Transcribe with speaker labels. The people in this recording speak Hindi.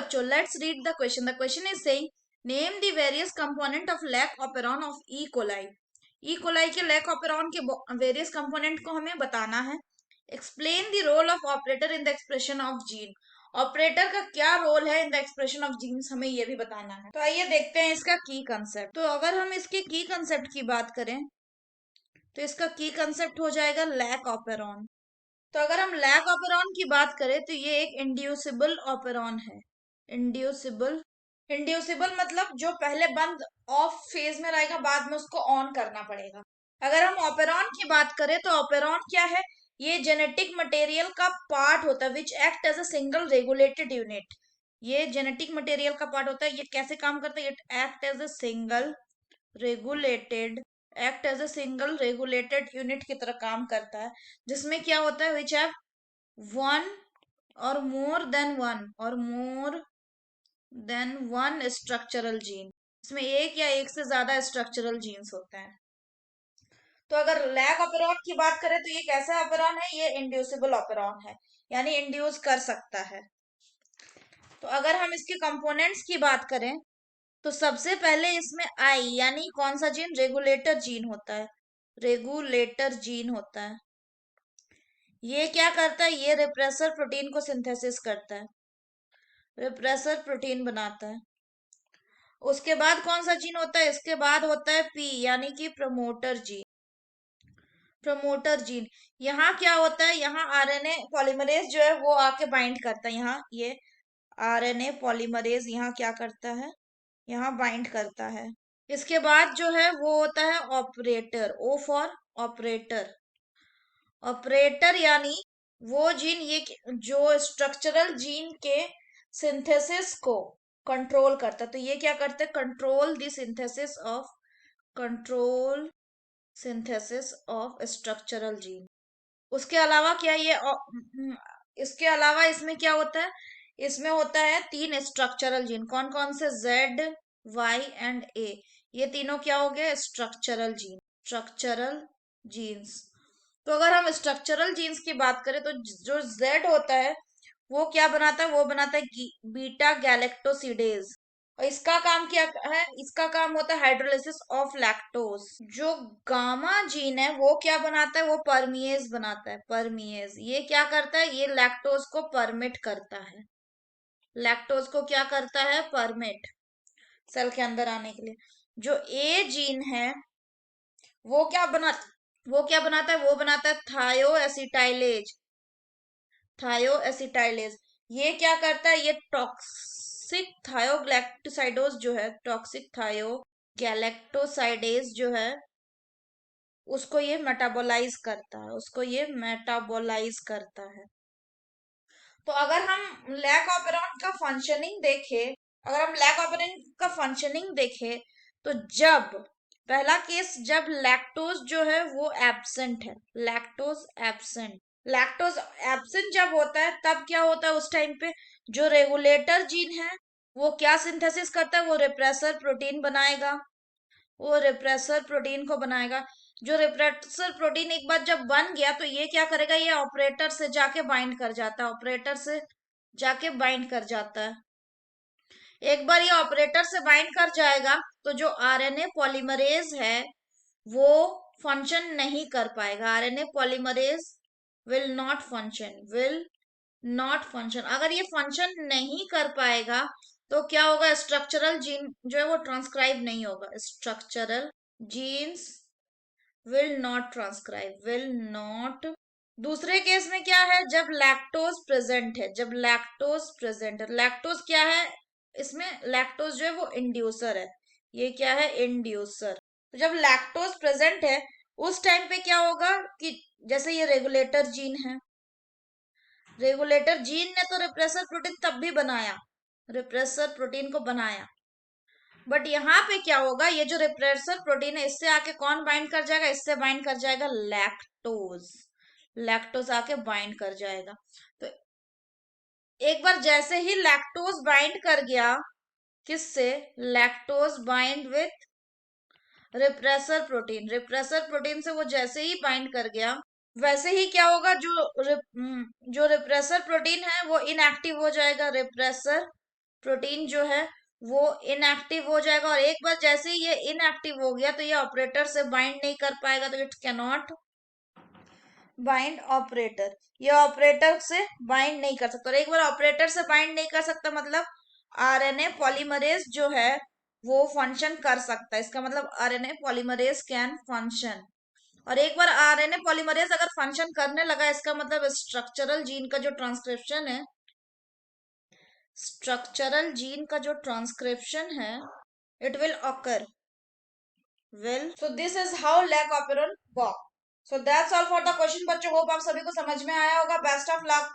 Speaker 1: बच्चों, let's read the question. The question is saying name the various component of lac operon of E coli. E coli के लैक ऑपेरॉन के वेरियस कंपोनेंट को हमें बताना है. Explain the role of operator in the expression of gene. Operator का क्या रोल है in the expression of genes, हमें ये भी बताना है. तो आइए देखते हैं इसका की कंसेप्ट. तो अगर हम इसके की कंसेप्ट की बात करें तो इसका की कंसेप्ट हो जाएगा लैक ऑपेरॉन. तो अगर हम लैक ऑपेरॉन की बात करें तो ये एक इंड्यूसिबल ऑपेरॉन है. इंड्यूसिबल, इंड्यूसिबल मतलब जो पहले बंद ऑफ फेज में रहेगा, बाद में उसको ऑन करना पड़ेगा. अगर हम ऑपेरॉन की बात करें तो ऑपेरॉन क्या है? ये जेनेटिक मटेरियल का पार्ट होता है which act as a single regulated unit. ये जेनेटिक मटेरियल का पार्ट होता है. ये कैसे काम करता है? It act as a single regulated, act as a single regulated unit की तरह काम करता है, जिसमें क्या होता है? विच हैव वन और more than one structural gene. इसमें एक या एक से ज्यादा स्ट्रक्चरल जीन्स होते हैं. तो अगर लैक ऑपेरॉन की बात करें तो ये कैसा ऑपेरॉन है? ये इंड्यूसिबल ऑपेरॉन है, यानी इंड्यूस कर सकता है. तो अगर हम इसके कंपोनेंट्स की बात करें तो सबसे पहले इसमें आई यानी कौन सा जीन? रेगुलेटर जीन होता है. रेगुलेटर जीन होता है. ये क्या करता है? ये रिप्रेसर प्रोटीन को सिंथेसिस करता है, रिप्रेसर प्रोटीन बनाता है. उसके बाद कौन सा जीन होता है? इसके बाद होता है पी यानी कि प्रमोटर जीन. प्रमोटर जीन, यहाँ क्या होता है? यहाँ आरएनए पॉलीमरेज जो है वो आके बाइंड करता है. यहाँ ये आरएनए पॉलीमरेज यहाँ क्या करता है? यहाँ बाइंड करता है. इसके बाद जो है वो होता है operator. O for operator. Operator यानी वो जीन ये जो स्ट्रक्चरल जीन के सिंथेसिस को कंट्रोल करता है. तो ये क्या करते हैं? Control the synthesis of, control synthesis of structural gene. उसके अलावा क्या ये इसके अलावा इसमें क्या होता है? इसमें होता है 3 स्ट्रक्चरल जीन. कौन कौन से? जेड, वाई एंड ए. ये तीनों क्या हो गए? Structural gene, structural genes. तो अगर हम स्ट्रक्चरल जीन्स की बात करें तो जो जेड होता है वो क्या बनाता है? वो बनाता है बीटा गैलेक्टोसिडेज. और इसका काम क्या है? इसका काम होता है हाइड्रोलिसिस ऑफ लैक्टोज. जो गामा जीन है वो क्या बनाता है? वो परमिएज बनाता है. परमिएज ये क्या करता है? ये लैक्टोज को परमिट करता है. लैक्टोज को क्या करता है? परमिट, सेल के अंदर आने के लिए. जो ए जीन है वो क्या बनाता है? वो बनाता है थायो एसिटाइलेज. थायो एसिटाइलेज ये क्या करता है? ये टॉक्सिक थायोग्लैक्टोसाइडोज जो है, टॉक्सिक थायो गैलेक्टोसाइडेज जो है उसको ये मेटाबोलाइज करता है, उसको ये मेटाबोलाइज करता है. तो अगर हम लैक ऑपेरॉन का फंक्शनिंग देखें, अगर हम लैक ऑपेरॉन का फंक्शनिंग देखें तो जब पहला केस, जब लैक्टोज जो है वो एब्सेंट है, लैक्टोज एब्सेंट. लैक्टोज एब्सेंट जब होता है तब क्या होता है? उस टाइम पे जो रेगुलेटर जीन है वो क्या सिंथेसिस करता है? वो रिप्रेसर प्रोटीन बनाएगा. वो रिप्रेसर प्रोटीन को बनाएगा. जो रिप्रेसर प्रोटीन एक बार जब बन गया तो ये क्या करेगा? ये ऑपरेटर से जाके बाइंड कर जाता है, ऑपरेटर से जाके बाइंड कर जाता है. एक बार ये ऑपरेटर से बाइंड कर जाएगा तो जो आरएनए पॉलीमरेज है वो फंक्शन नहीं कर पाएगा. RNA polymerase will not function, will not function. अगर ये फंक्शन नहीं कर पाएगा तो क्या होगा? स्ट्रक्चरल जीन जो है वो ट्रांसक्राइब नहीं होगा. Structural genes will not transcribe, will not. दूसरे केस में क्या है? जब लैक्टोज प्रेजेंट है, जब लैक्टोज प्रेजेंट है. लैक्टोज क्या है? इसमें लैक्टोज जो है वो इंड्यूसर है. ये क्या है? इंड्यूसर. तो जब लैक्टोज प्रेजेंट है उस टाइम पे क्या होगा कि जैसे ये रेगुलेटर जीन है, रेगुलेटर जीन ने तो रिप्रेसर प्रोटीन तब भी बनाया, रिप्रेसर प्रोटीन को बनाया. बट यहाँ पे क्या होगा? ये जो रिप्रेसर प्रोटीन है इससे आके कौन बाइंड कर जाएगा? इससे बाइंड कर जाएगा लैक्टोज. लैक्टोज आके बाइंड कर जाएगा. तो एक बार जैसे ही लैक्टोज बाइंड कर गया, किससे? Lactose bind with repressor protein. Repressor protein से वो जैसे ही बाइंड कर गया वैसे ही क्या होगा? जो रिप्रेसर प्रोटीन है वो इनएक्टिव हो जाएगा. रिप्रेसर प्रोटीन जो है वो इनएक्टिव हो जाएगा, और एक बार जैसे ही ये इनएक्टिव हो गया तो ये ऑपरेटर से बाइंड नहीं कर पाएगा, तो it can not bind operator. ये ऑपरेटर से बाइंड नहीं कर सकता, और एक बार ऑपरेटर से बाइंड नहीं कर सकता मतलब आरएनए पॉलीमरेज जो है वो फंक्शन कर सकता है। इसका मतलब आरएनए पॉलीमरेज कैन फंक्शन। और एक बार आरएनए पॉलीमरेज अगर फंक्शन करने लगा, इसका मतलब स्ट्रक्चरल जीन का जो ट्रांसक्रिप्शन है, स्ट्रक्चरल जीन का जो ट्रांसक्रिप्शन है, it will occur, will so this is how lag operon work. So that's all for the question बच्चों, होप आप सभी को समझ में आया होगा। Best of luck.